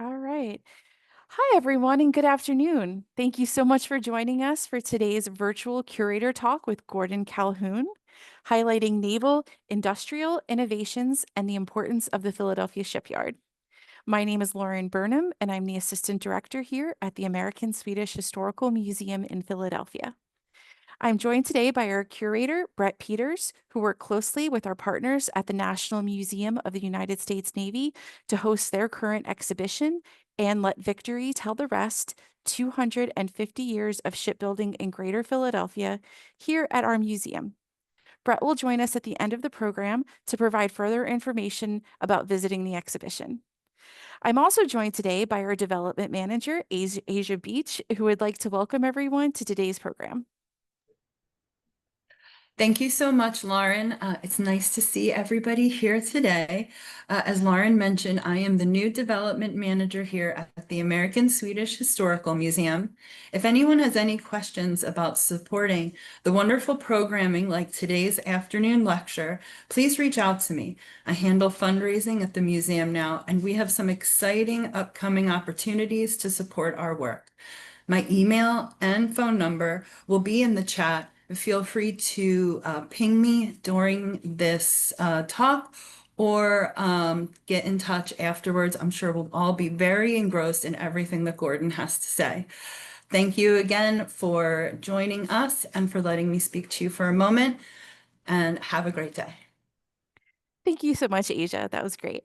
All right. Hi, everyone, and good afternoon. Thank you so much for joining us for today's virtual curator talk with Gordon Calhoun, highlighting naval industrial innovations and the importance of the Philadelphia Shipyard. My name is Lauren Burnham, and I'm the Assistant Director here at the American Swedish Historical Museum in Philadelphia. I'm joined today by our curator, Brett Peters, who worked closely with our partners at the National Museum of the United States Navy to host their current exhibition, and Let Victory Tell the Rest, 250 Years of Shipbuilding in Greater Philadelphia, here at our museum. Brett will join us at the end of the program to provide further information about visiting the exhibition. I'm also joined today by our development manager, Asia Beach, who would like to welcome everyone to today's program. Thank you so much, Lauren. It's nice to see everybody here today. As Lauren mentioned, I am the new development manager here at the American Swedish Historical Museum. If anyone has any questions about supporting the wonderful programming like today's afternoon lecture, please reach out to me. I handle fundraising at the museum now, and we have some exciting upcoming opportunities to support our work. My email and phone number will be in the chat. Feel free to ping me during this talk or get in touch afterwards. I'm sure we'll all be very engrossed in everything that Gordon has to say. Thank you again for joining us and for letting me speak to you for a moment, and have a great day. Thank you so much, Asia. That was great.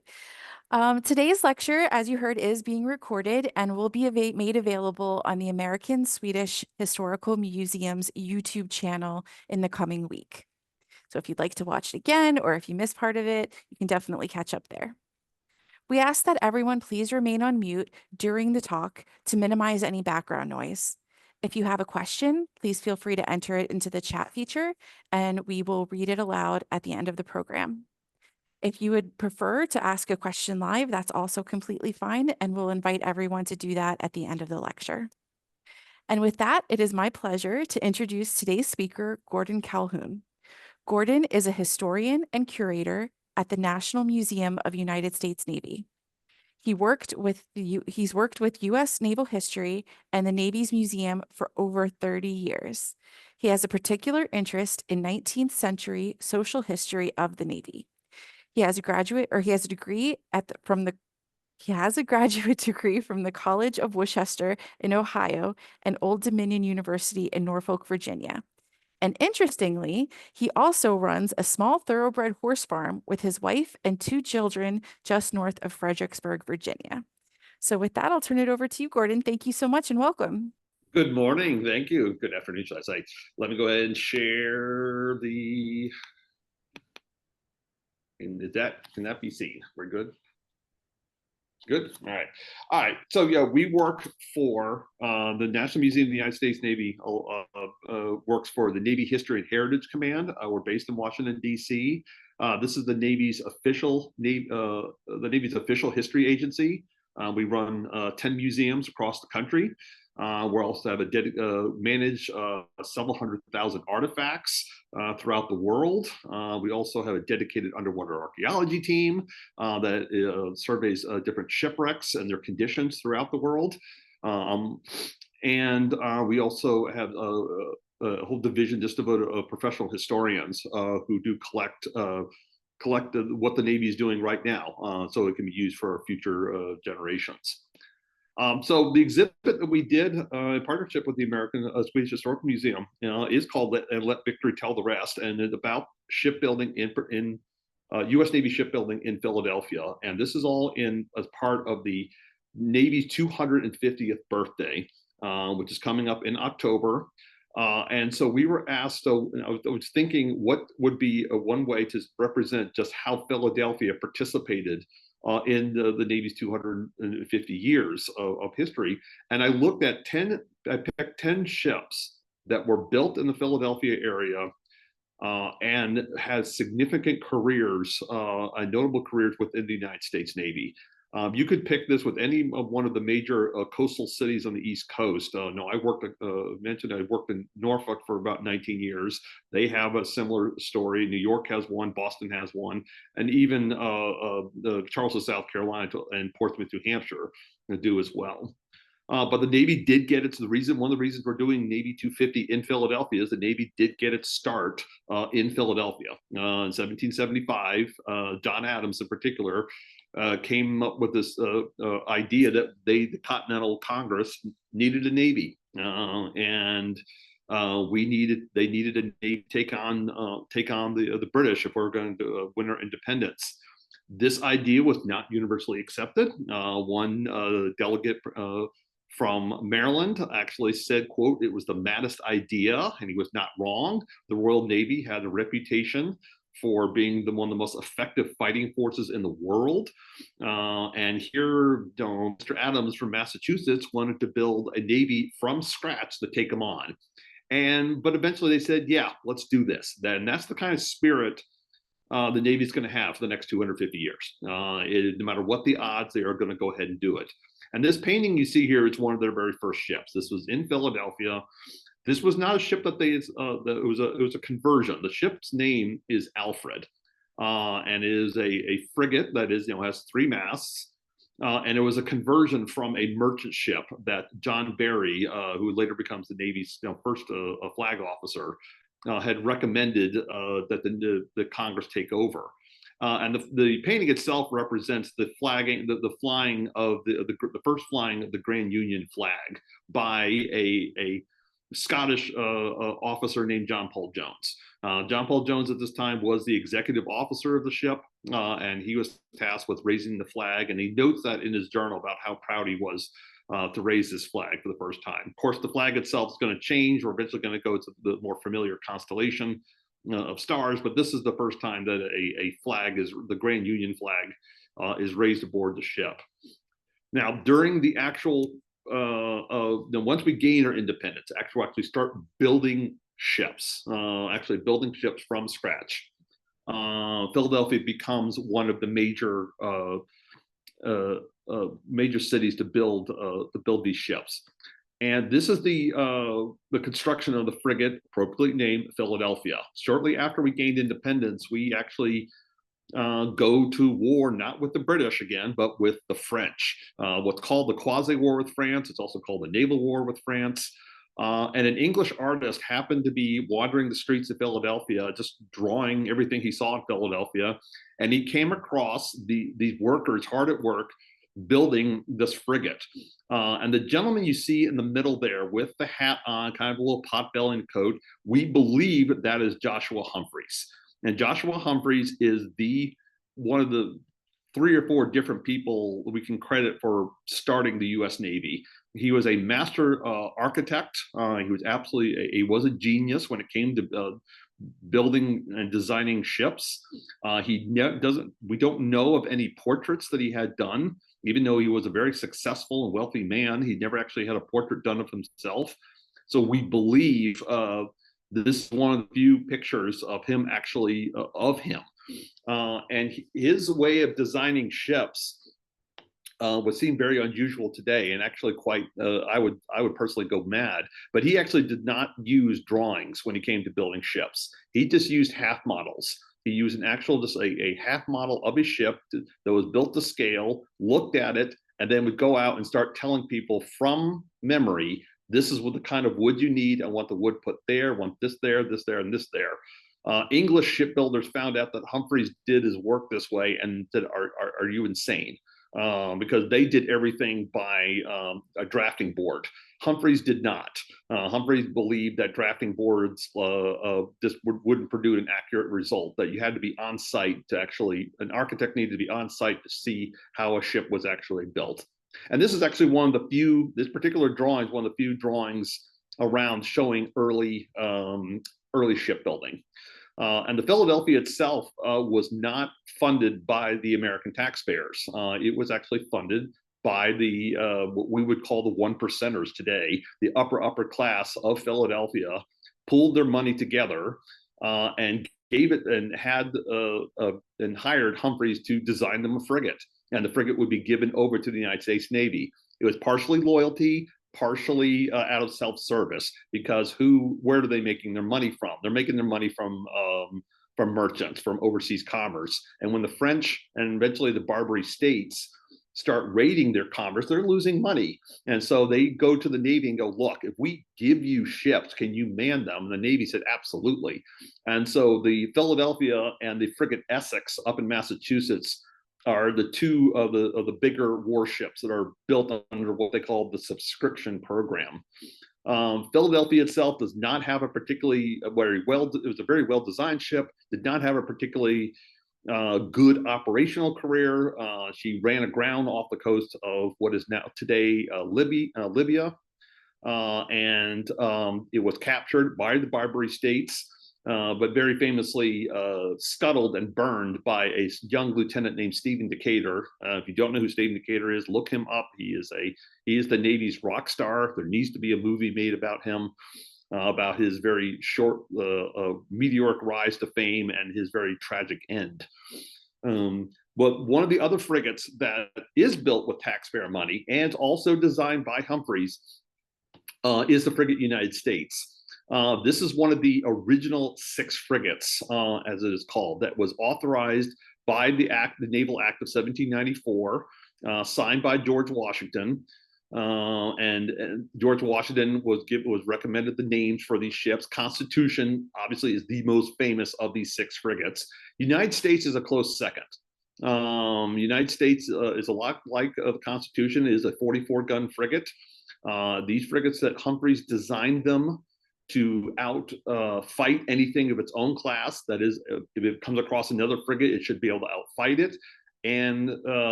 Today's lecture, as you heard, is being recorded and will be made available on the American Swedish Historical Museum's YouTube channel in the coming week. So if you'd like to watch it again, or if you missed part of it, you can definitely catch up there. We ask that everyone please remain on mute during the talk to minimize any background noise. If you have a question, please feel free to enter it into the chat feature, and we will read it aloud at the end of the program. If you would prefer to ask a question live, that's also completely fine, and we'll invite everyone to do that at the end of the lecture. And with that, it is my pleasure to introduce today's speaker, Gordon Calhoun. Gordon is a historian and curator at the National Museum of United States Navy. He's worked with U.S. naval history and the Navy's museum for over 30 years. He has a particular interest in 19th century social history of the Navy. He has a graduate degree he has a graduate degree from the College of Worcester in Ohio and Old Dominion University in Norfolk, Virginia. And interestingly, he also runs a small thoroughbred horse farm with his wife and 2 children just north of Fredericksburg, Virginia. So with that, I'll turn it over to you, Gordon. Thank you so much and welcome. Good morning. Thank you. Good afternoon, should I say. Let me go ahead and share can that be seen? We're good? Good. All right. All right. So yeah, we work for the National Museum of the United States Navy. Works for the Navy History and Heritage Command. We're based in Washington D.C. This is the Navy's official history agency. We run 10 museums across the country. We also have manage several 100,000 artifacts throughout the world. We also have a dedicated underwater archaeology team that surveys different shipwrecks and their conditions throughout the world. And we also have a whole division just devoted to professional historians who do collect what the Navy is doing right now, so it can be used for future generations. So the exhibit that we did in partnership with the American Swedish Historical Museum is called Let Victory Tell the Rest, and it's about shipbuilding in U.S. Navy shipbuilding in Philadelphia. And this is all as part of the Navy's 250th birthday, which is coming up in October. And so we were asked, I was thinking what would be one way to represent just how Philadelphia participated in the Navy's 250 years of history. And I picked 10 ships that were built in the Philadelphia area and has significant careers and notable careers within the United States Navy. You could pick this with any of one of the major coastal cities on the East Coast. No, I mentioned I worked in Norfolk for about 19 years. They have a similar story. New York has one, Boston has one, and even the Charleston, South Carolina and Portsmouth, New Hampshire do as well. But the Navy did get its, one of the reasons we're doing Navy 250 in Philadelphia is the Navy did get its start in Philadelphia. In 1775, John Adams in particular came up with this idea that the Continental Congress needed a Navy. And they needed a Navy to take on the British if we're going to win our independence. This idea was not universally accepted. One delegate from Maryland actually said, quote, "It was the maddest idea," and he was not wrong. The Royal Navy had a reputation for being one of the most effective fighting forces in the world. And here, Mr. Adams from Massachusetts wanted to build a Navy from scratch to take them on. But eventually they said, yeah, let's do this. And that's the kind of spirit the Navy is going to have for the next 250 years. No matter what the odds, they are going to go ahead and do it. And this painting you see here is one of their very first ships. This was in Philadelphia. This was not a ship that it was a conversion. The ship's name is Alfred, and is a frigate that has 3 masts. And it was a conversion from a merchant ship that John Barry, who later becomes the Navy's first flag officer, had recommended that the Congress take over. And the painting itself represents the flagging, the flying of the first flying of the Grand Union flag by a Scottish officer named John Paul Jones. John Paul Jones at this time was the executive officer of the ship, and he was tasked with raising the flag. And he notes that in his journal about how proud he was to raise this flag for the first time. Of course, the flag itself is going to change. We're eventually going to go to the more familiar constellation of stars, but this is the first time that a flag the Grand Union flag is raised aboard the ship. Now, during the actual, once we gain our independence, actually start building ships, building ships from scratch. Philadelphia becomes one of the major cities to build these ships. And this is the construction of the frigate, appropriately named Philadelphia. Shortly after we gained independence, we actually go to war, not with the British again, but with the French. What's called the quasi-war with France. It's also called the naval war with France. And an English artist happened to be wandering the streets of Philadelphia, just drawing everything he saw in Philadelphia. And he came across these workers hard at work building this frigate. And the gentleman you see in the middle there with the hat on, kind of a little pot-bellied coat, we believe that is Joshua Humphreys. And Joshua Humphreys is one of the 3 or 4 different people we can credit for starting the U.S. Navy. He was a master architect. He was a genius when it came to building and designing ships. We don't know of any portraits that he had done. Even though he was a very successful and wealthy man, he never actually had a portrait done of himself. So we believe this is one of the few pictures of him and his way of designing ships would seem very unusual today, and actually quite I would personally go mad. But he actually did not use drawings when he came to building ships. He just used half models. He used a half model of his ship that was built to scale, looked at it, and then would go out and start telling people from memory, this is what the kind of wood you need. I want the wood put there, I want this there, and this there. English shipbuilders found out that Humphreys did his work this way and said, are you insane? Because they did everything by a drafting board. Humphreys did not. Humphreys believed that drafting boards just wouldn't produce an accurate result, that you had to be on site an architect needed to be on site to see how a ship was actually built. And this is actually this particular drawing is one of the few drawings around showing early shipbuilding. And the Philadelphia itself was not funded by the American taxpayers. It was actually funded by what we would call the 1%ers today. The upper class of Philadelphia pooled their money together and gave it and had and hired Humphreys to design them a frigate, and the frigate would be given over to the United States Navy. It was partially loyalty, partially out of self-service, because where are they making their money from? They're making their money from merchants, from overseas commerce. And when the French and eventually the Barbary states start raiding their commerce, they're losing money. And so they go to the Navy and go, look, if we give you ships, can you man them? And the Navy said, absolutely. And so the Philadelphia and the frigate Essex up in Massachusetts are the two of the bigger warships that are built under what they call the subscription program. Philadelphia itself does not have a particularly it was a very well-designed ship, did not have a particularly good operational career. She ran aground off the coast of what is now today Libya, and it was captured by the Barbary states, but very famously scuttled and burned by a young lieutenant named Stephen Decatur. If you don't know who Stephen Decatur is, look him up. He is the Navy's rock star. There needs to be a movie made about him, about his very short, meteoric rise to fame and his very tragic end. But one of the other frigates that is built with taxpayer money and also designed by Humphreys is the frigate United States. This is one of the original 6 frigates, as it is called, that was authorized by the Naval Act of 1794, signed by George Washington. And George Washington was recommended the names for these ships. Constitution obviously is the most famous of these 6 frigates. United States is a close second. United States is a lot like the Constitution, is a 44-gun frigate. These frigates that Humphreys designed them to fight anything of its own class. That is, if it comes across another frigate, it should be able to outfight it. And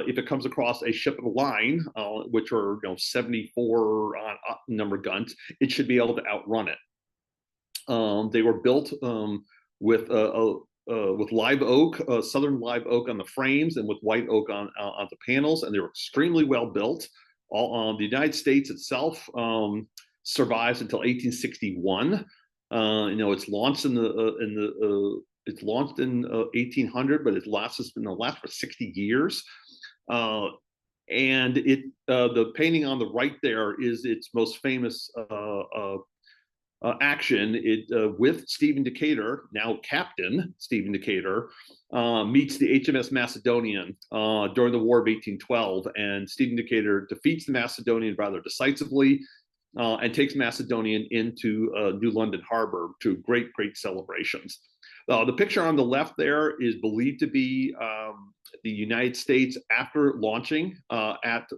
if it comes across a ship of the line, which are 74 number guns, it should be able to outrun it. They were built with live oak, southern live oak on the frames, and with white oak on the panels, and they were extremely well built. The United States itself survives until 1861. It's launched it's launched in 1800, but it's been last for 60 years. And the painting on the right there is its most famous action. With Stephen Decatur, now Captain Stephen Decatur, meets the HMS Macedonian during the War of 1812, and Stephen Decatur defeats the Macedonian rather decisively, and takes Macedonian into New London Harbor to great celebrations. The picture on the left there is believed to be the United States after launching at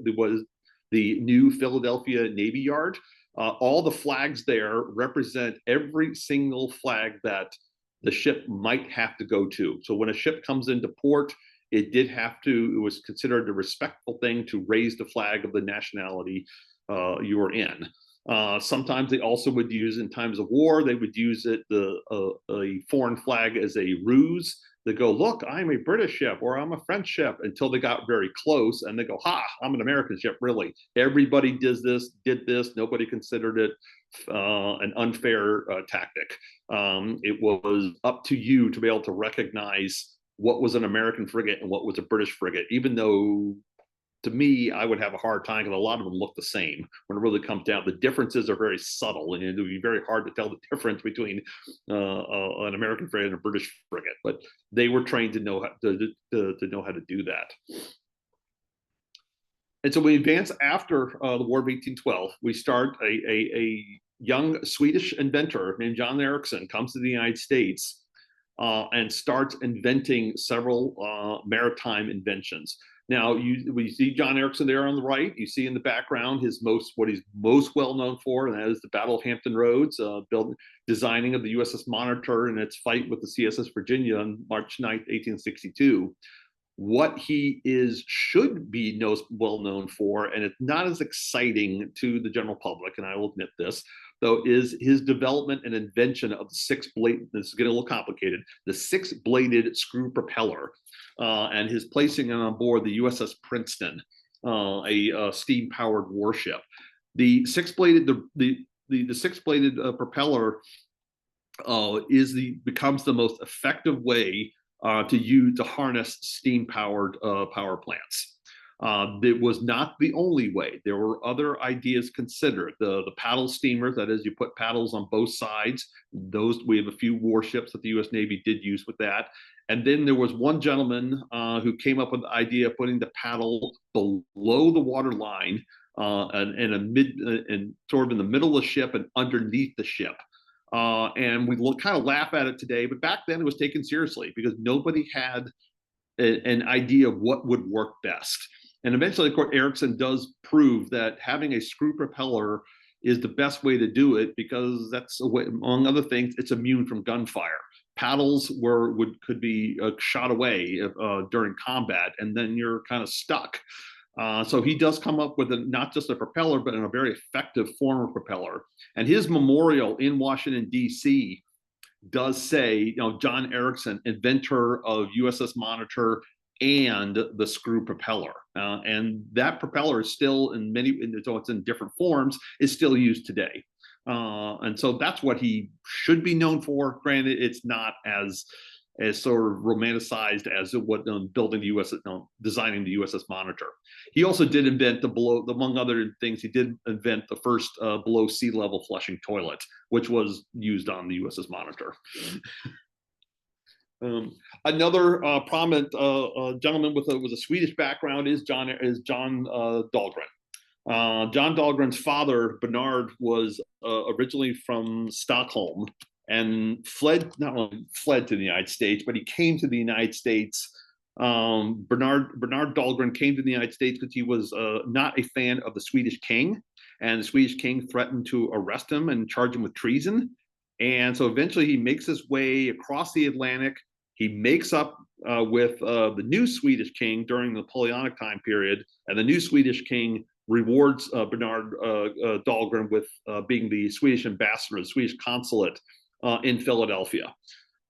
the new Philadelphia Navy Yard. All the flags there represent every single flag that the ship might have to go to. So when a ship comes into port, it was considered a respectful thing to raise the flag of the nationality you were in. Sometimes they also would use, in times of war, they would use a foreign flag as a ruse. They go, look, I'm a British ship or I'm a French ship, until they got very close and they go, ha, I'm an American ship, really. Everybody did this. Nobody considered it an unfair tactic. It was up to you to be able to recognize what was an American frigate and what was a British frigate, even though, to me, I would have a hard time because a lot of them look the same when it really comes down. The differences are very subtle, and it would be very hard to tell the difference between an American frigate and a British frigate. But they were trained to know how to know how to do that. And so we advance after the War of 1812. We start a young Swedish inventor named John Ericsson comes to the United States and starts inventing several maritime inventions. Now, we see John Ericsson there on the right. You see in the background what he's most well known for, and that is the Battle of Hampton Roads, designing of the USS Monitor in its fight with the CSS Virginia on March 9th, 1862. What he should be well known for, and it's not as exciting to the general public, and I will admit this, though, is his development and invention of this is getting a little complicated, the 6-bladed screw propeller, and his placing it on board the USS Princeton, a steam-powered warship. The 6-bladed propeller becomes the most effective way to harness steam powered power plants. It was not the only way. There were other ideas considered. The paddle steamers, that is, you put paddles on both sides. Those, we have a few warships that the U.S. Navy did use with that. And then there was one gentleman who came up with the idea of putting the paddle below the water line and sort of in the middle of the ship and underneath the ship. And we kind of laugh at it today, but back then it was taken seriously because nobody had an idea of what would work best. And eventually, of course, Ericsson does prove that having a screw propeller is the best way to do it because that's a way, among other things, it's immune from gunfire. Paddles could be shot away during combat, and then you're kind of stuck. So he does come up with not just a propeller, but in a very effective form of propeller. And his memorial in Washington, D.C. does say, John Ericsson, inventor of USS Monitor and the screw propeller. And that propeller is still so it's in different forms, is still used today. And so that's what he should be known for. Granted, it's not as sort of romanticized as what building the USS, designing the USS Monitor. He also did invent among other things, he did invent the first below sea level flushing toilet, which was used on the USS Monitor. Another prominent gentleman with a Swedish background is John Dahlgren. John Dahlgren's father, Bernard, was originally from Stockholm and not only fled to the United States, but he came to the United States. Bernard Dahlgren came to the United States because he was not a fan of the Swedish king, and the Swedish king threatened to arrest him and charge him with treason. And so eventually he makes his way across the Atlantic. He makes up with the new Swedish king during the Napoleonic time period, and the new Swedish king rewards Bernard Dahlgren with being the Swedish ambassador, the Swedish consulate in Philadelphia.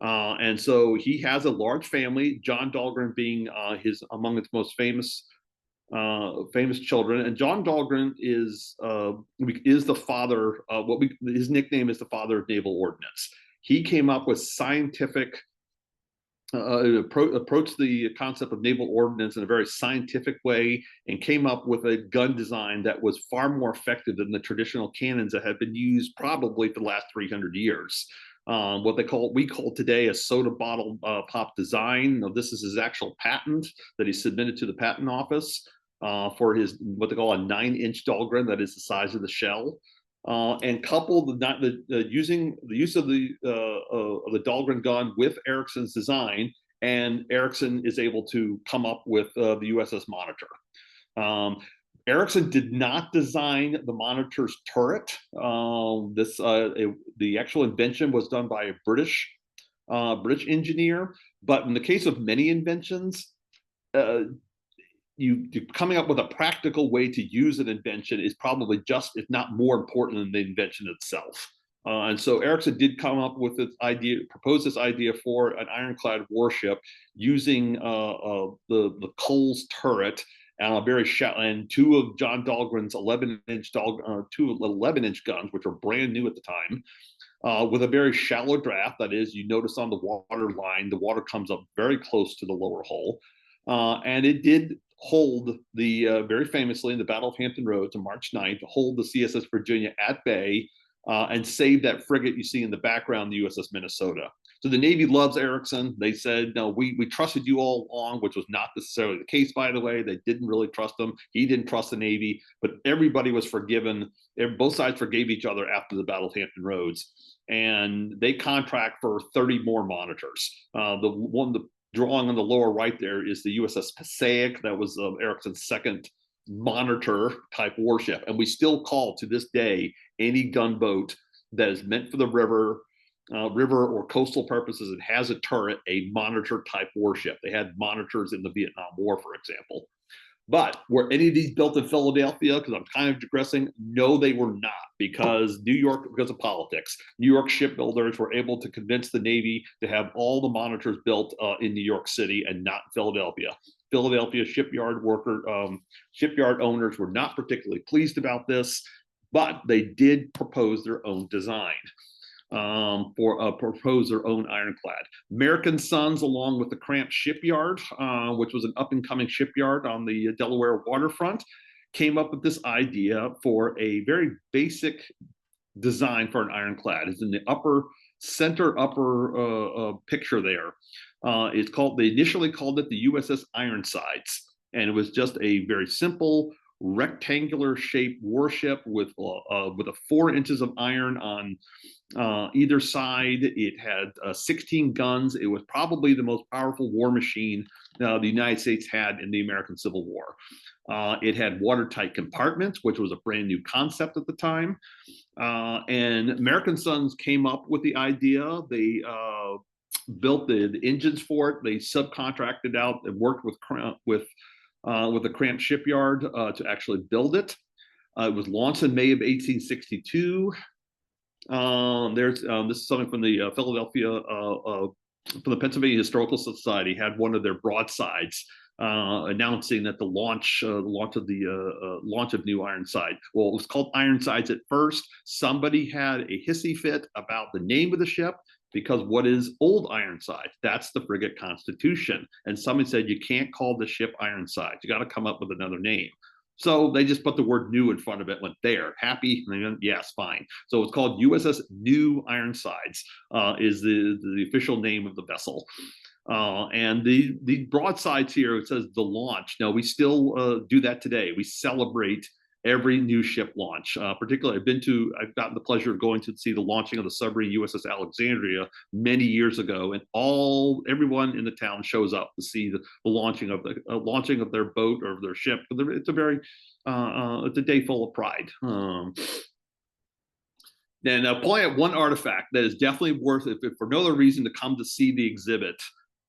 And so he has a large family, John Dahlgren being among his most famous children. And John Dahlgren is the father. His nickname is the father of naval ordnance. He came up with scientific approached the concept of naval ordnance in a very scientific way and came up with a gun design that was far more effective than the traditional cannons that had been used probably for the last 300 years. What we call today a soda bottle pop design. Now, this is his actual patent that he submitted to the patent office for his what they call a 9-inch Dahlgren, that is the size of the shell. And coupled the use of the Dahlgren gun with Ericsson's design, and Ericsson is able to come up with the USS Monitor. Ericsson did not design the Monitor's turret. The actual invention was done by a British engineer. But in the case of many inventions, coming up with a practical way to use an invention is probably just, if not more important than the invention itself. And so Ericsson did come up with this idea, propose this idea for an ironclad warship using the Coles turret and two of John Dahlgren's 11-inch guns, which were brand new at the time, with a very shallow draft. That is, you notice on the water line, the water comes up very close to the lower hull. And it did hold very famously in the Battle of Hampton Roads on March 9th, hold the CSS Virginia at bay and save that frigate you see in the background, the USS Minnesota. So the Navy loves Ericsson. They said, no, we trusted you all along, which was not necessarily the case, by the way. They didn't really trust him. He didn't trust the Navy, but everybody was forgiven. Both sides forgave each other after the Battle of Hampton Roads. And they contract for 30 more monitors. The drawing on the lower right there is the USS Passaic. That was Ericsson's second monitor type warship. And we still call to this day any gunboat that is meant for the river or coastal purposes and has a turret a monitor type warship. They had monitors in the Vietnam War, for example. But were any of these built in Philadelphia? Because I'm kind of digressing. No, they were not, because because of politics. New York shipbuilders were able to convince the Navy to have all the monitors built in New York City and not Philadelphia. Philadelphia shipyard owners were not particularly pleased about this, but they did propose their own design. propose their own ironclad. American Sons, along with the Cramp Shipyard, which was an up-and-coming shipyard on the Delaware waterfront, came up with this idea for a very basic design for an ironclad. It's in the upper picture there. They initially called it the USS Ironsides, and it was just a very simple rectangular shaped warship with a 4 inches of iron on either side. It had 16 guns. It was probably the most powerful war machine the United States had in the American Civil War. It had watertight compartments, which was a brand new concept at the time. And American Sons came up with the idea. They built the engines for it. They subcontracted out and worked with the Cramp Shipyard to actually build it. It was launched in May of 1862. This is something from the Philadelphia, from the Pennsylvania Historical Society, had one of their broadsides announcing that the launch of New Ironside. Well, it was called Ironsides at first. Somebody had a hissy fit about the name of the ship, because what is Old Ironside? That's the frigate Constitution. And somebody said, you can't call the ship Ironside. You got to come up with another name. So they just put the word new in front of it, went there, happy, and went, yes, fine. So it's called USS New Ironsides, is the official name of the vessel. And the broadsides here, it says the launch. Now, we still do that today. We celebrate every new ship launch. Particularly, I've gotten the pleasure of going to see the launching of the submarine USS Alexandria many years ago, and everyone in the town shows up to see the launching of their boat or their ship. It's a day full of pride. And pulling out one artifact that is definitely worth it, if for no other reason to come to see the exhibit,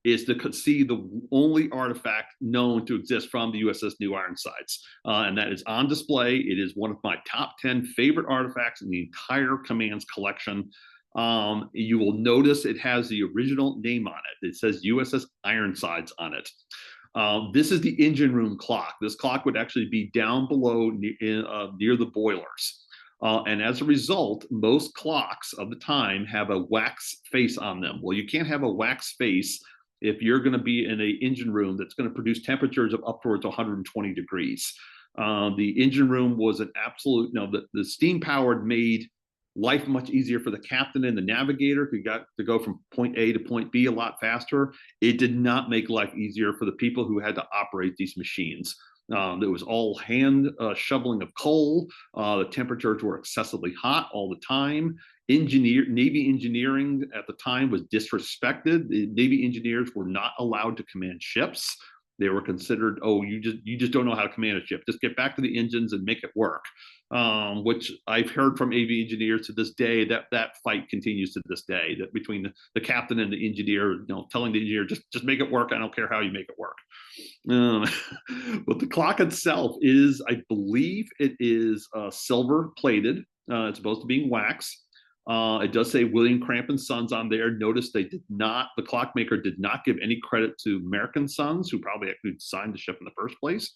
is to see the only artifact known to exist from the USS New Ironsides. And that is on display. It is one of my top 10 favorite artifacts in the entire command's collection. You will notice it has the original name on it. It says USS Ironsides on it. This is the engine room clock. This clock would actually be down below near the boilers. And as a result, most clocks of the time have a wax face on them. Well, you can't have a wax face if you're going to be in an engine room that's going to produce temperatures of up towards 120 degrees. The engine room was an absolute, the steam powered made life much easier for the captain and the navigator who got to go from point A to point B a lot faster. It did not make life easier for the people who had to operate these machines. It was all hand shoveling of coal. The temperatures were excessively hot all the time. Navy engineering at the time was disrespected. The Navy engineers were not allowed to command ships. They were considered, oh, you just don't know how to command a ship. Just get back to the engines and make it work. Which I've heard from AV engineers to this day, that fight continues to this day, that between the captain and the engineer, telling the engineer, just make it work. I don't care how you make it work. But the clock itself is, I believe it is silver plated. It's supposed to be wax. It does say William Cramp and Sons on there. Notice the clockmaker did not give any credit to American Sons, who probably actually designed the ship in the first place.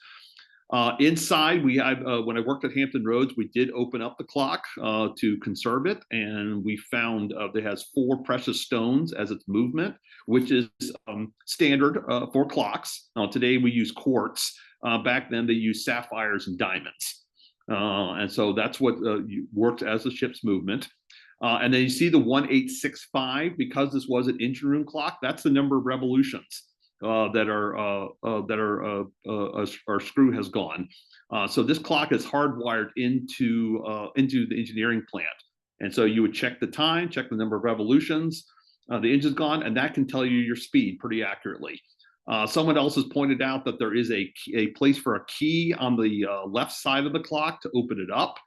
Inside, we have, when I worked at Hampton Roads, we did open up the clock to conserve it, and we found it has 4 precious stones as its movement, which is standard for clocks. Today we use quartz. Back then they used sapphires and diamonds. And so that's what works as the ship's movement. And then you see the 1865, because this was an engine room clock, that's the number of revolutions that our screw has gone. So this clock is hardwired into the engineering plant. And so you would check the time, check the number of revolutions, the engine's gone, and that can tell you your speed pretty accurately. Someone else has pointed out that there is a place for a key on the left side of the clock to open it up.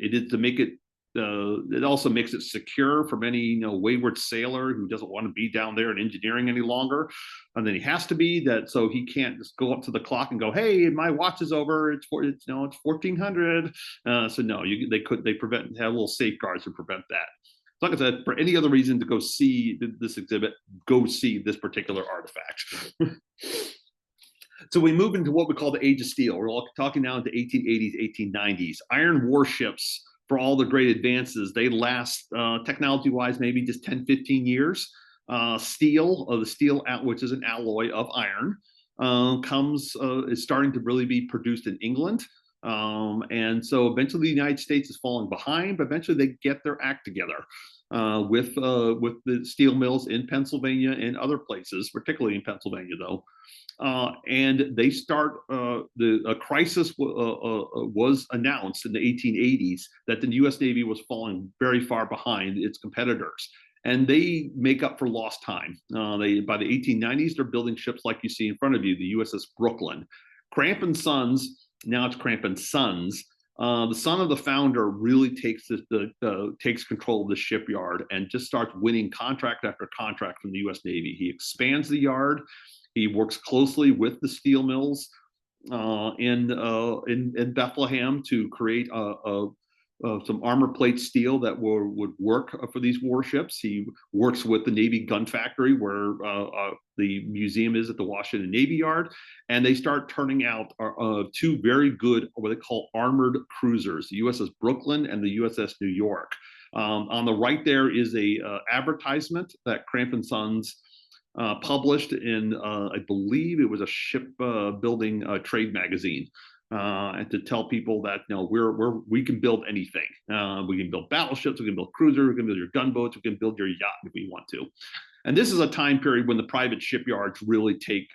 It is to make it, it also makes it secure from any wayward sailor who doesn't want to be down there in engineering any longer. And then he has to be that, so he can't just go up to the clock and go, hey, my watch is over. It's 1400. So no, they have little safeguards to prevent that. Like I said, for any other reason to go see this exhibit, go see this particular artifact. So we move into what we call the Age of Steel. We're all talking now into 1880s, 1890s. Iron warships for all the great advances, they last technology-wise maybe just 10, 15 years. Steel, the steel, which is an alloy of iron, is starting to really be produced in England. And so eventually the United States is falling behind, but eventually they get their act together with the steel mills in Pennsylvania and other places, particularly in Pennsylvania, though. And they start, a crisis was announced in the 1880s that the US Navy was falling very far behind its competitors. And they make up for lost time. By the 1890s, they're building ships like you see in front of you, the USS Brooklyn. Cramp and Sons, now it's Cramp and Sons. The son of the founder really takes control of the shipyard and just starts winning contract after contract from the U.S. Navy. He expands the yard. He works closely with the steel mills in Bethlehem to create some armor plate steel that would work for these warships. He works with the Navy gun factory where the museum is at the Washington Navy Yard, and they start turning out two very good, what they call armored cruisers, the USS Brooklyn and the USS New York. On the right there is a advertisement that Cramp and Sons published in, I believe it was a shipbuilding trade magazine. And to tell people that we can build anything. We can build battleships, we can build cruisers, we can build your gunboats, we can build your yacht if we want to. And this is a time period when the private shipyards really take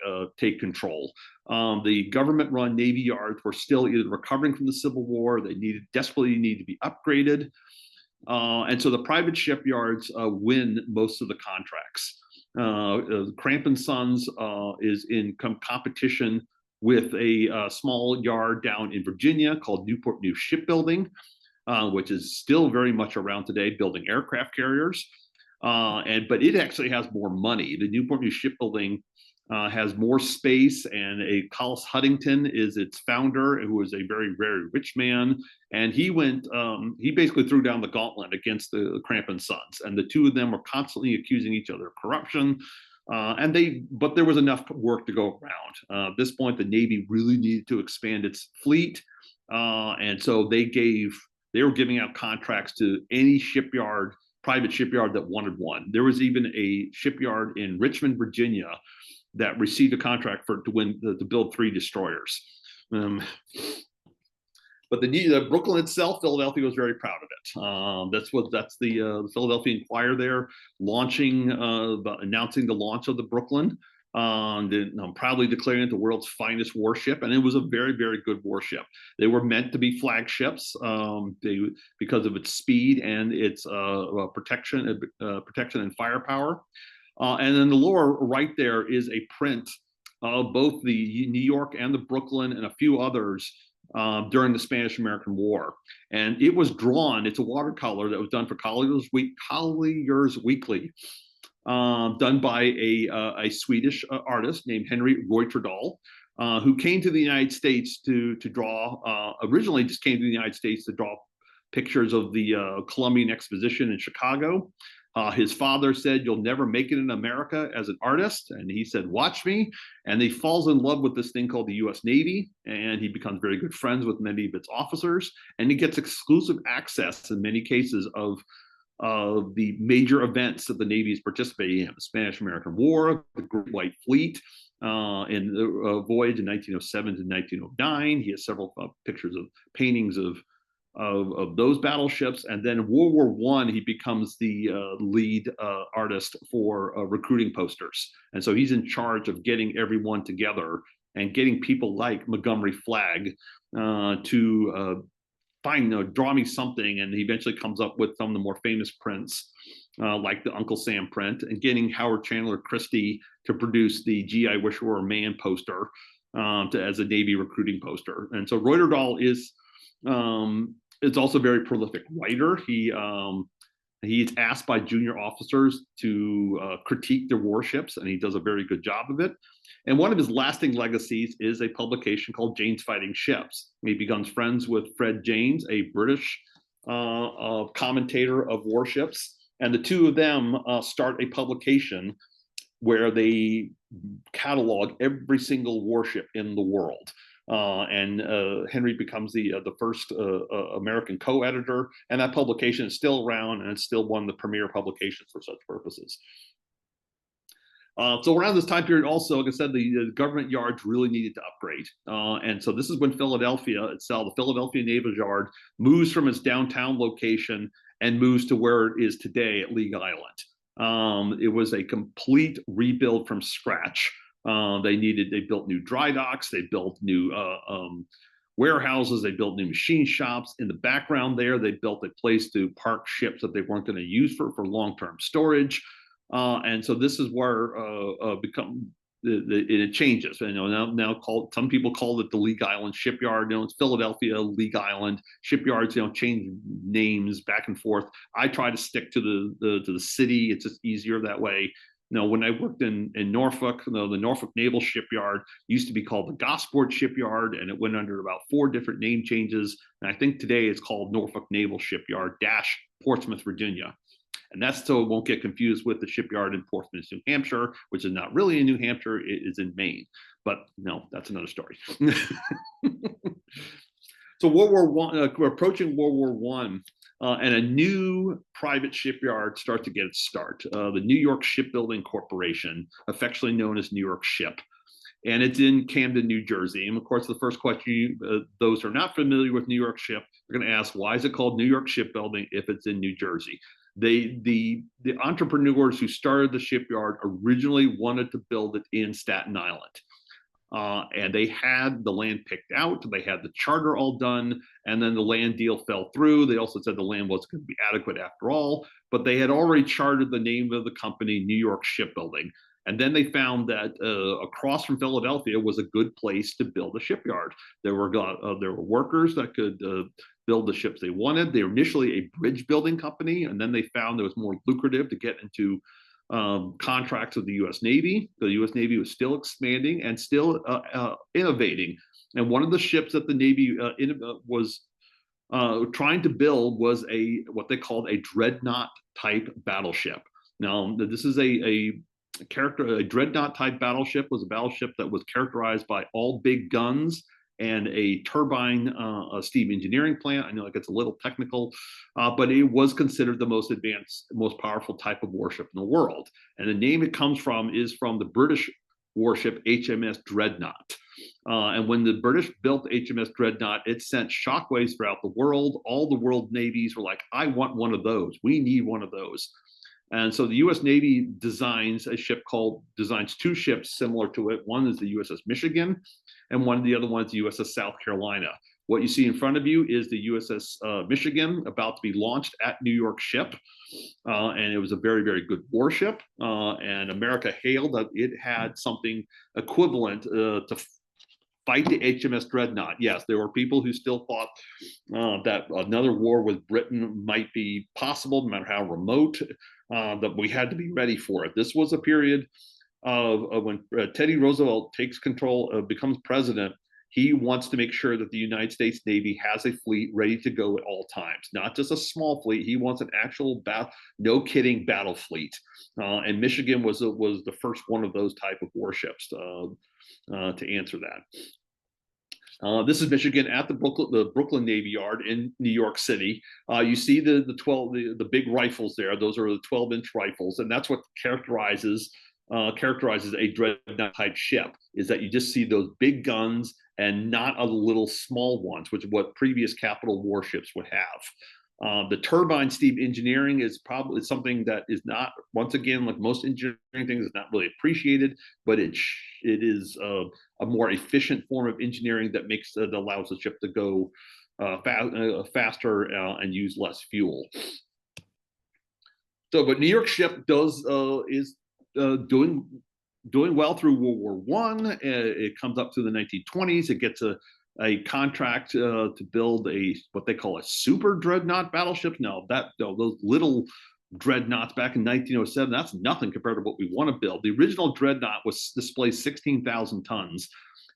control. The government-run Navy yards were still either recovering from the Civil War, they desperately needed to be upgraded, and so the private shipyards win most of the contracts. Cramp and Sons is in competition with a small yard down in Virginia called Newport News Shipbuilding, which is still very much around today, building aircraft carriers. But it actually has more money. The Newport News Shipbuilding has more space, and Collis Huntington is its founder, who is a very, very rich man. And he basically threw down the gauntlet against the Cramp and Sons, and the two of them were constantly accusing each other of corruption. But there was enough work to go around. At this point, the Navy really needed to expand its fleet, and so they were giving out contracts to any shipyard, private shipyard that wanted one. There was even a shipyard in Richmond, Virginia, that received a contract to build 3 destroyers. But the Brooklyn itself, Philadelphia was very proud of it. That's the Philadelphia Inquirer there announcing the launch of the Brooklyn, and proudly declaring it the world's finest warship. And it was a very, very good warship. They were meant to be flagships because of its speed and its protection and firepower. And then the lower right there is a print of both the New York and the Brooklyn and a few others during the Spanish-American War. And it was drawn, it's a watercolor that was done for Collier's Weekly, done by a Swedish artist named Henry Reuterdahl, who came to the United States to draw, originally just came to the United States to draw pictures of the Columbian Exposition in Chicago. His father said, "You'll never make it in America as an artist." And he said, "Watch me." And he falls in love with this thing called the US Navy. And he becomes very good friends with many of its officers. And he gets exclusive access in many cases of the major events that the Navy is participating in: the Spanish-American War, the Great White Fleet, in the voyage in 1907 to 1909. He has several pictures of paintings of those battleships. And then in World War I, he becomes the lead artist for recruiting posters. And so he's in charge of getting everyone together and getting people like Montgomery Flagg to draw me something. And he eventually comes up with some of the more famous prints, like the Uncle Sam print, and getting Howard Chandler Christie to produce the "Gee, I Wish I Were a Man" poster as a Navy recruiting poster. And so Reuterdahl is also a very prolific writer. He's asked by junior officers to critique their warships, and he does a very good job of it. And one of his lasting legacies is a publication called Jane's Fighting Ships. He becomes friends with Fred Janes, a British commentator of warships, and the two of them start a publication where they catalog every single warship in the world. And Henry becomes the first American co-editor, and that publication is still around, and it's still one of the premier publications for such purposes. So around this time period also, like I said, the government yards really needed to upgrade. And so this is when Philadelphia itself, the Philadelphia Naval Yard, moves from its downtown location and moves to where it is today at League Island. It was a complete rebuild from scratch. They built new dry docks, they built new warehouses, they built new machine shops. In the background there, they built a place to park ships that they weren't going to use for long-term storage. And so this is where it changes. You know, now called, some people call it the League Island Shipyard. You know, it's Philadelphia, League Island Shipyards. You know, change names back and forth. I try to stick to the city. It's just easier that way. You know, when I worked in Norfolk, you know, the Norfolk Naval Shipyard used to be called the Gosport Shipyard, and it went under about 4 different name changes. And I think today it's called Norfolk Naval Shipyard - Portsmouth, Virginia. And that's so it won't get confused with the shipyard in Portsmouth, New Hampshire, which is not really in New Hampshire, it is in Maine. But no, that's another story. So World War One, we're approaching World War One, and a new private shipyard starts to get its start. The New York Shipbuilding Corporation, affectionately known as New York Ship. And it's in Camden, New Jersey. And of course, the first question, those who are not familiar with New York Ship are going to ask, why is it called New York Shipbuilding if it's in New Jersey? The entrepreneurs who started the shipyard originally wanted to build it in Staten Island. And they had the land picked out, they had the charter all done, and then the land deal fell through. They also said the land wasn't going to be adequate after all, but they had already chartered the name of the company, New York Shipbuilding. And then they found that across from Philadelphia was a good place to build a shipyard. There were workers that could build the ships they wanted. They were initially a bridge building company, and then they found it was more lucrative to get into contracts with the U.S. Navy. The U.S. Navy was still expanding and still innovating. And one of the ships that the Navy was trying to build was what they called a dreadnought type battleship. Now, this is a dreadnought type battleship was a battleship that was characterized by all big guns and a turbine steam engineering plant. I know it gets a little technical, but it was considered the most advanced, most powerful type of warship in the world. And the name it comes from is from the British warship HMS Dreadnought. And when the British built HMS Dreadnought, it sent shockwaves throughout the world. All the world navies were like, I want one of those. We need one of those. And so the U.S. Navy designs 2 ships similar to it. One is the USS Michigan, and the other one is the USS South Carolina. What you see in front of you is the USS Michigan, about to be launched at New York Ship. And it was a very, very good warship. And America hailed that it had something equivalent to fight the HMS Dreadnought. Yes, there were people who still thought that another war with Britain might be possible, no matter how remote, that we had to be ready for it. This was a period of when Teddy Roosevelt takes control, becomes president. He wants to make sure that the United States Navy has a fleet ready to go at all times, not just a small fleet. He wants an actual no kidding battle fleet. And Michigan was the first one of those type of warships to answer that. This is Michigan at the Brooklyn Navy Yard in New York City. You see the big rifles there. Those are the 12-inch rifles, and that's what characterizes a dreadnought type ship, is that you just see those big guns and not a little small ones, which is what previous capital warships would have. The turbine steam engineering is probably something that is not, once again, like most engineering things, is not really appreciated, but it is a more efficient form of engineering that allows the ship to go faster and use less fuel. So, but New York Ship is doing well through World War One. It comes up through the 1920s. It gets a contract to build what they call a super dreadnought battleship. Now those little dreadnoughts back in 1907, that's nothing compared to what we want to build. The original dreadnought displays 16,000 tons.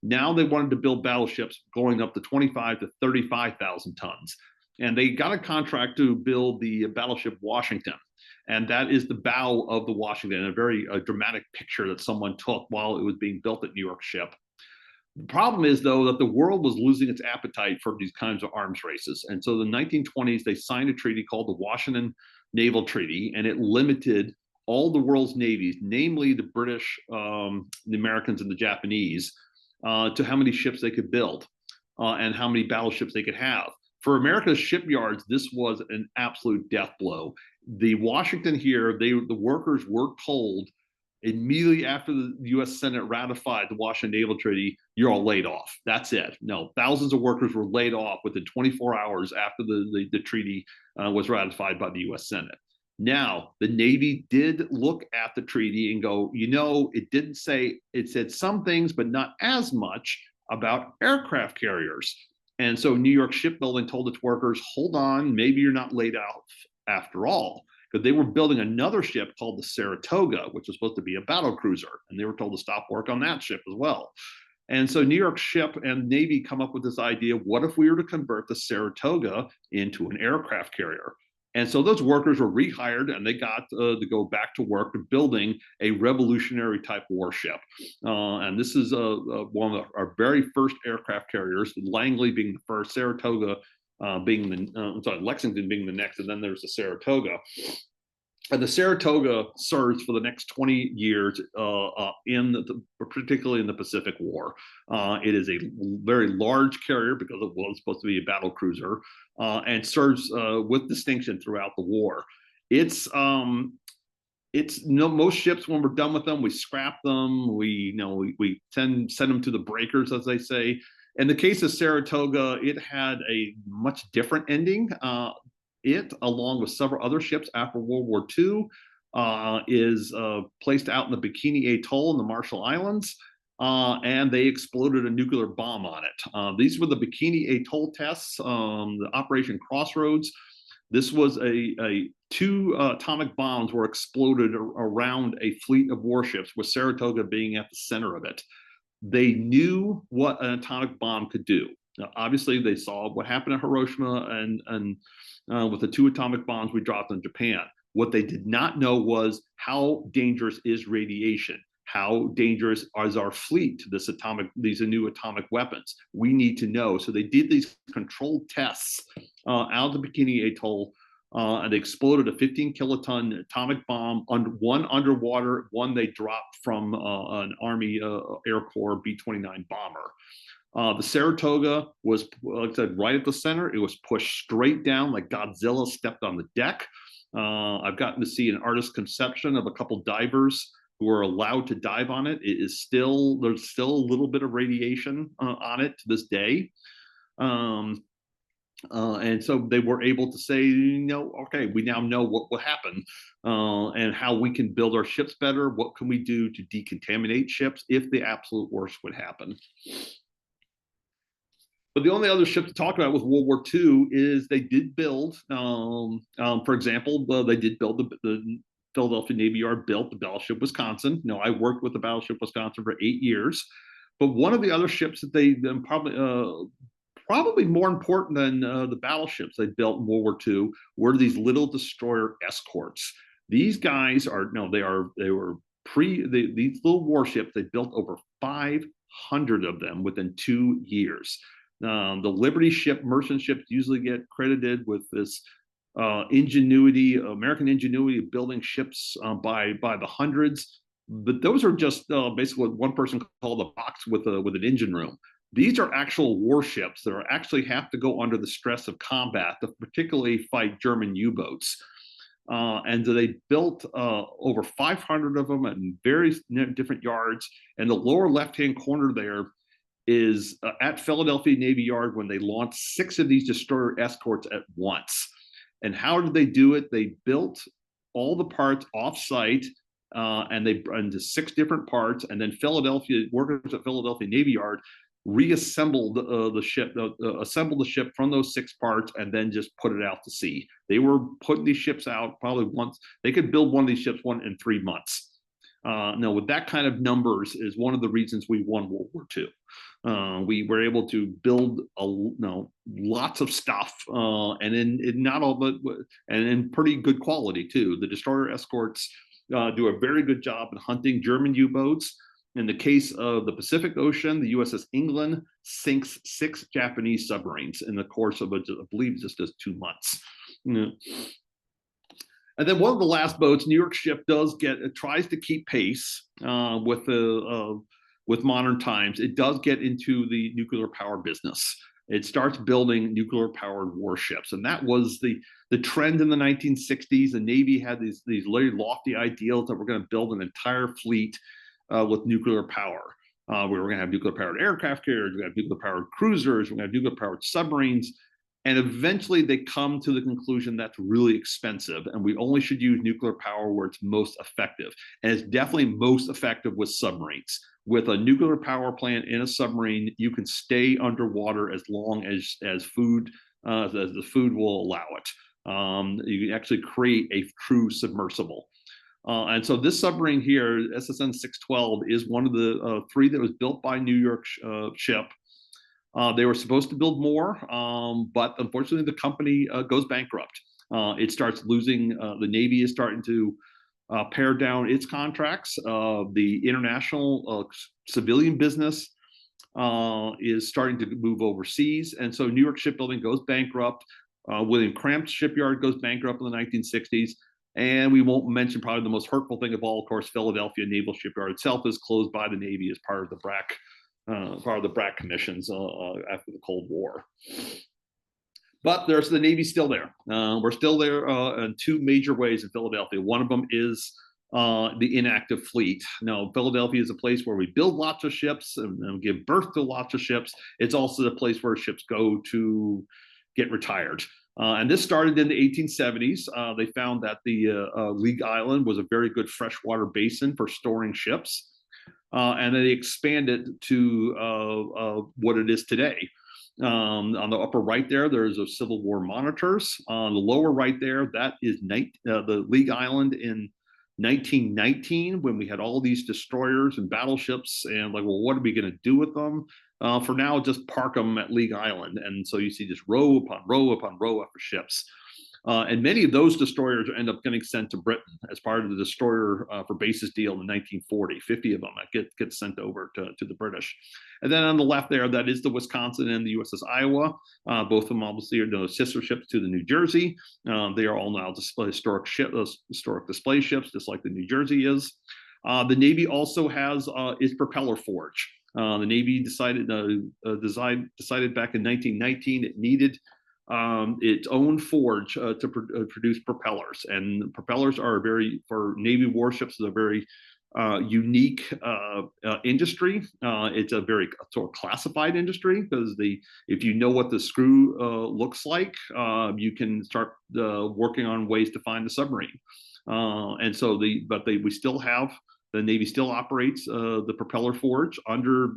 Now they wanted to build battleships going up to 25 to 35,000 tons. And they got a contract to build the battleship Washington. And that is the bow of the Washington, a very dramatic picture that someone took while it was being built at New York Ship. The problem is, though, that the world was losing its appetite for these kinds of arms races. And so in the 1920s, they signed a treaty called the Washington Naval Treaty, and it limited all the world's navies, namely the British, the Americans, and the Japanese, to how many ships they could build and how many battleships they could have. For America's shipyards, this was an absolute death blow. The Washington here, the workers were told immediately after the U.S. Senate ratified the Washington Naval Treaty, you're all laid off. That's it. No, thousands of workers were laid off within 24 hours after the treaty was ratified by the U.S. Senate. Now, the Navy did look at the treaty and go, it didn't say, it said some things, but not as much about aircraft carriers. And so New York Shipbuilding told its workers, hold on, maybe you're not laid off after all, because they were building another ship called the Saratoga, which was supposed to be a battle cruiser, and they were told to stop work on that ship as well. And so New York Ship and Navy come up with this idea, what if we were to convert the Saratoga into an aircraft carrier? And so those workers were rehired, and they got to go back to work building a revolutionary type warship. And this is one of our very first aircraft carriers, Langley being the first, Saratoga being Lexington being the next, and then there's the Saratoga. And the Saratoga serves for the next 20 years, particularly in the Pacific War. It is a very large carrier because it was supposed to be a battle cruiser, and serves with distinction throughout the war. Most ships, when we're done with them, we scrap them. We send them to the breakers, as they say. In the case of Saratoga, it had a much different ending. It, along with several other ships after World War II, is placed out in the Bikini Atoll in the Marshall Islands, and they exploded a nuclear bomb on it. These were the Bikini Atoll tests, the Operation Crossroads. This was two atomic bombs were exploded around a fleet of warships, with Saratoga being at the center of it. They knew what an atomic bomb could do. Now, obviously, they saw what happened at Hiroshima and with the two atomic bombs we dropped on Japan. What they did not know was how dangerous is radiation. How dangerous is our fleet to these new atomic weapons? We need to know. So they did these controlled tests out of the Bikini Atoll, and they exploded a 15 kiloton atomic bomb, one underwater, one they dropped from an Army Air Corps B-29 bomber. The Saratoga was, like I said, right at the center. It was pushed straight down like Godzilla stepped on the deck. I've gotten to see an artist's conception of a couple divers who are allowed to dive on it. There's still a little bit of radiation on it to this day. And so they were able to say, okay, we now know what will happen and how we can build our ships better. What can we do to decontaminate ships if the absolute worst would happen? But the only other ship to talk about with World War II is they did build, for example, they did build the Philadelphia Navy Yard built the battleship Wisconsin. I worked with the battleship Wisconsin for 8 years. But one of the other ships that they probably more important than the battleships they built in World War II were these little destroyer escorts. These guys these little warships. They built over 500 of them within 2 years. The Liberty ship, merchant ships, usually get credited with this American ingenuity of building ships by the hundreds. But those are just basically what one person called a box with an engine room. These are actual warships that actually have to go under the stress of combat to particularly fight German U-boats. And so they built over 500 of them at various different yards. And the lower left-hand corner there is at Philadelphia Navy Yard when they launched 6 of these destroyer escorts at once. And how did they do it? They built all the parts off-site, and they into 6 different parts. And then workers at Philadelphia Navy Yard reassembled the ship, assembled the ship from those 6 parts, and then just put it out to sea. They were putting these ships out probably once. They could build one of these ships in 3 months. Now, with that kind of numbers is one of the reasons we won World War II. We were able to build lots of stuff, and in not all, but and in pretty good quality too. The destroyer escorts do a very good job in hunting German U-boats. In the case of the Pacific Ocean, the USS England sinks 6 Japanese submarines in the course of, I believe, just 2 months. And then one of the last boats, New York ship, tries to keep pace with modern times. It does get into the nuclear power business. It starts building nuclear powered warships, and that was the trend in the 1960s. The Navy had these very lofty ideals that we're going to build an entire fleet with nuclear power. We were going to have nuclear powered aircraft carriers, we're going to have nuclear powered cruisers, we're going to have nuclear powered submarines. And eventually they come to the conclusion that's really expensive, and we only should use nuclear power where it's most effective. And it's definitely most effective with submarines. With a nuclear power plant in a submarine, you can stay underwater as long as food as the food will allow it. You can actually create a true submersible. And so this submarine here, SSN 612, is one of the 3 that was built by New York ship. They were supposed to build more, but unfortunately the company goes bankrupt. It starts losing, the Navy is starting to pare down its contracts. The international civilian business is starting to move overseas. And so New York Shipbuilding goes bankrupt. William Cramp's shipyard goes bankrupt in the 1960s. And we won't mention probably the most hurtful thing of all, of course, Philadelphia Naval Shipyard itself is closed by the Navy as part of the BRAC commissions after the Cold War. But there's the Navy still there. We're still there in 2 major ways in Philadelphia. One of them is the inactive fleet. Now, Philadelphia is a place where we build lots of ships and give birth to lots of ships. It's also the place where ships go to get retired. And this started in the 1870s. They found that the League Island was a very good freshwater basin for storing ships. And then they expanded to what it is today. On the upper right there's a Civil War monitors. On the lower right there, that is the League Island in 1919, when we had all these destroyers and battleships, and like, well, what are we going to do with them? For now, just park them at League Island. And so you see just row upon row upon row after ships. And many of those destroyers end up getting sent to Britain as part of the destroyer for bases deal in 1940. 50 of them that get sent over to the British. And then on the left there, that is the Wisconsin and the USS Iowa. Both of them obviously are sister ships to the New Jersey. They are all now historic display ships, just like the New Jersey is. The Navy also has its propeller forge. The Navy decided back in 1919 it needed its own forge to produce propellers, and propellers are for Navy warships is a very unique industry. It's a very sort of classified industry, because if you know what the screw looks like, you can start working on ways to find the submarine. And so we still have, the Navy still operates the propeller forge under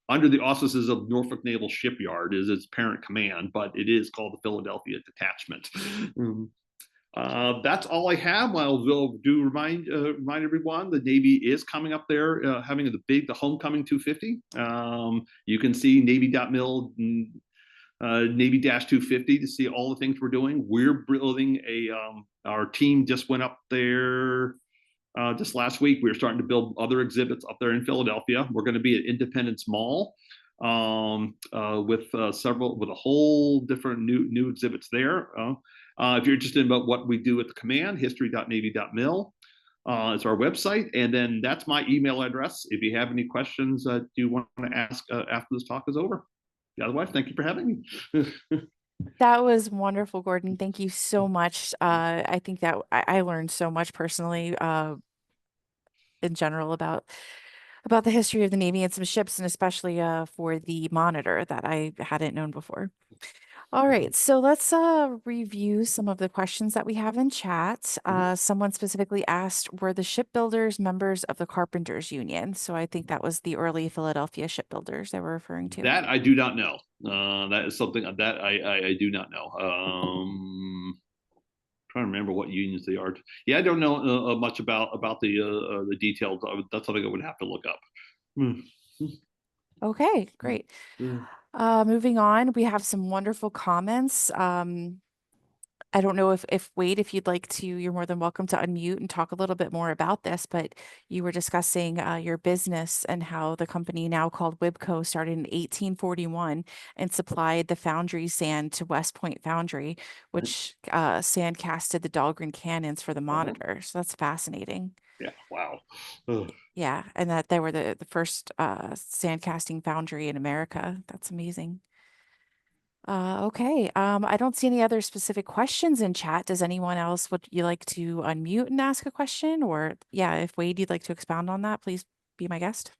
the auspices of Norfolk Naval Shipyard is its parent command, but it is called the Philadelphia Detachment. That's all I have. I'll remind everyone, the Navy is coming up there, having the homecoming 250. You can see Navy.mil, Navy-250 to see all the things we're doing. We're building our team just went up there just last week. We were starting to build other exhibits up there in Philadelphia. We're going to be at Independence Mall with a whole different new exhibits there. If you're interested about what we do at the command, history.navy.mil is our website. And then that's my email address if you have any questions that you want to ask after this talk is over. Otherwise, thank you for having me. That was wonderful, Gordon. Thank you so much. I think that I learned so much personally in general about the history of the Navy and some ships, and especially for the Monitor that I hadn't known before. All right, so let's review some of the questions that we have in chat. Someone specifically asked, were the shipbuilders members of the Carpenters Union? So I think that was the early Philadelphia shipbuilders they were referring to. That I do not know. That is something that I do not know. Trying to remember what unions they are. Yeah, I don't know much about the details. That's something I would have to look up. Okay, great. Moving on, we have some wonderful comments. I don't know if Wade, if you'd like to, you're more than welcome to unmute and talk a little bit more about this, but you were discussing your business and how the company now called Wibco started in 1841 and supplied the foundry sand to West Point Foundry, which sand casted the Dahlgren cannons for the Monitor. So that's fascinating. Yeah. Wow. Ugh. Yeah, and that they were the first sand casting foundry in America. That's amazing. Okay. I don't see any other specific questions in chat. Does anyone else would you like to unmute and ask a question? Or yeah, if Wade, you'd like to expound on that, please be my guest.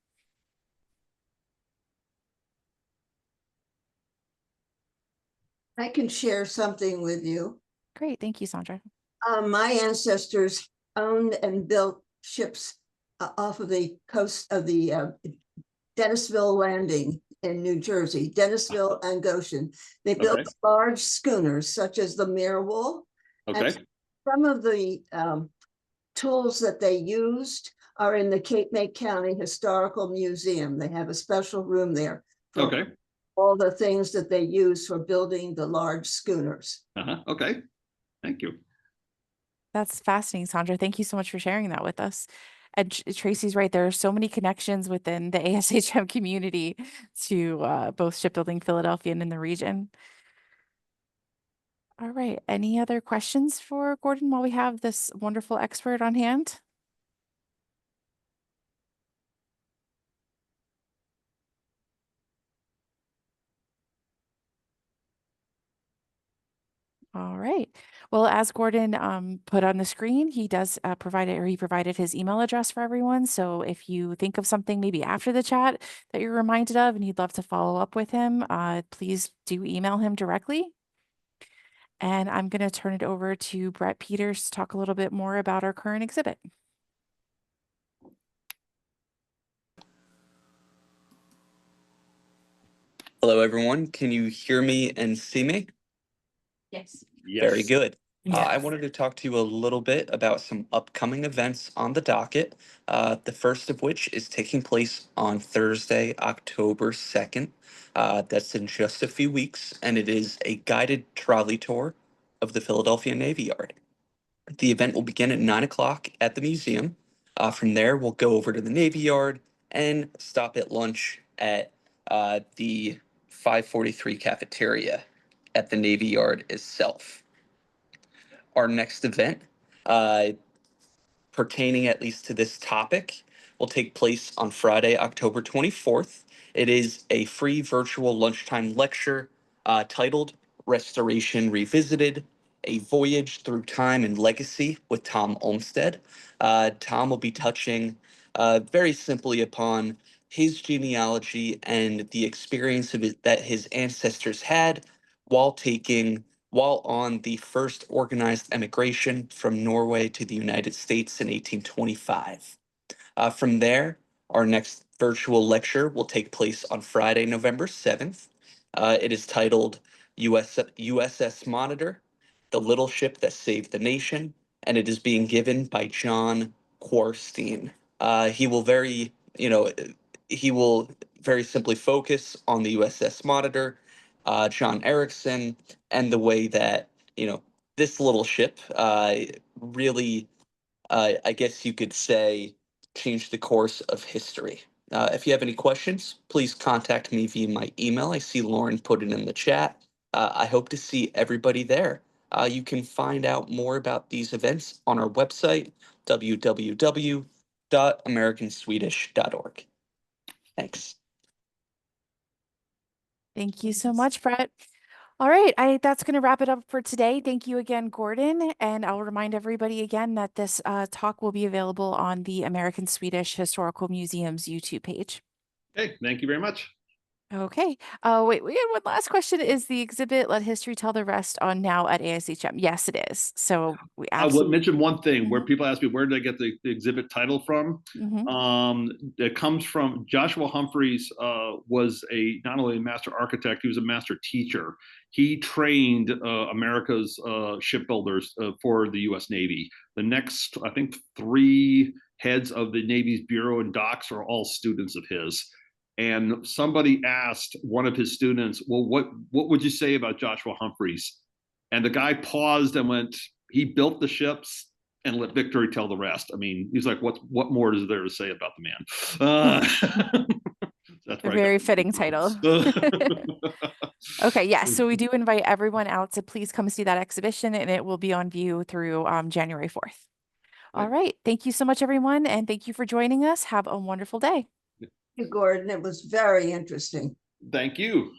I can share something with you. Great. Thank you, Sandra. My ancestors owned and built ships off of the coast of the Dennisville Landing in New Jersey, Dennisville and Goshen. They built Okay. large schooners such as the Mirwal. Okay. And some of the tools that they used are in the Cape May County Historical Museum. They have a special room there for Okay. all the things that they use for building the large schooners. Okay. Thank you. That's fascinating, Sandra. Thank you so much for sharing that with us. And Tracy's right. There are so many connections within the ASHM community to both Shipbuilding Philadelphia and in the region. All right. Any other questions for Gordon while we have this wonderful expert on hand? All right. Well, as Gordon put on the screen, he does he provided his email address for everyone. So if you think of something maybe after the chat that you're reminded of and you'd love to follow up with him, please do email him directly. And I'm going to turn it over to Brett Peters to talk a little bit more about our current exhibit. Hello, everyone. Can you hear me and see me? Yes. Very good. Yeah. I wanted to talk to you a little bit about some upcoming events on the docket. The first of which is taking place on Thursday, October 2nd. That's in just a few weeks, and it is a guided trolley tour of the Philadelphia Navy Yard. The event will begin at 9 o'clock at the museum. From there, we'll go over to the Navy Yard and stop at lunch at the 543 cafeteria at the Navy Yard itself. Our next event, pertaining at least to this topic, will take place on Friday, October 24th. It is a free virtual lunchtime lecture titled Restoration Revisited, A Voyage Through Time and Legacy with Tom Olmsted. Tom will be touching very simply upon his genealogy and the experience that his ancestors had while on the first organized emigration from Norway to the United States in 1825. From there, our next virtual lecture will take place on Friday, November 7th. It is titled USS Monitor, The Little Ship That Saved the Nation, and it is being given by John Quarstein. He will he will very simply focus on the USS Monitor, John Erickson, and the way that, this little ship really, I guess you could say, changed the course of history. If you have any questions, please contact me via my email. I see Lauren put it in the chat. I hope to see everybody there. You can find out more about these events on our website, www.americanswedish.org. Thanks. Thank you so much, Brett. All right, that's going to wrap it up for today. Thank you again, Gordon. And I'll remind everybody again that this talk will be available on the American Swedish Historical Museum's YouTube page. Okay. Thank you very much. Okay. Wait, we had one last question. Is the exhibit Let History Tell the Rest on now at ASHM? Yes, it is. So we I would absolutely. mention one thing where Mhm. people ask me, where did I get the exhibit title from? It comes from Joshua Humphreys, was not only a master architect, he was a master teacher. He trained America's shipbuilders for the U.S. Navy. The next, I think, 3 heads of the Navy's Bureau and Docks are all students of his. And somebody asked one of his students, well, what would you say about Joshua Humphreys? And the guy paused and went, he built the ships and let victory tell the rest. I mean, he's like, what more is there to say about the man? That's A where I got very the fitting name title. Okay, yes. So we do invite everyone out to please come see that exhibition, and it will be on view through January 4th. All right. Thank you so much, everyone. And thank you for joining us. Have a wonderful day. Gordon, it was very interesting. Thank you.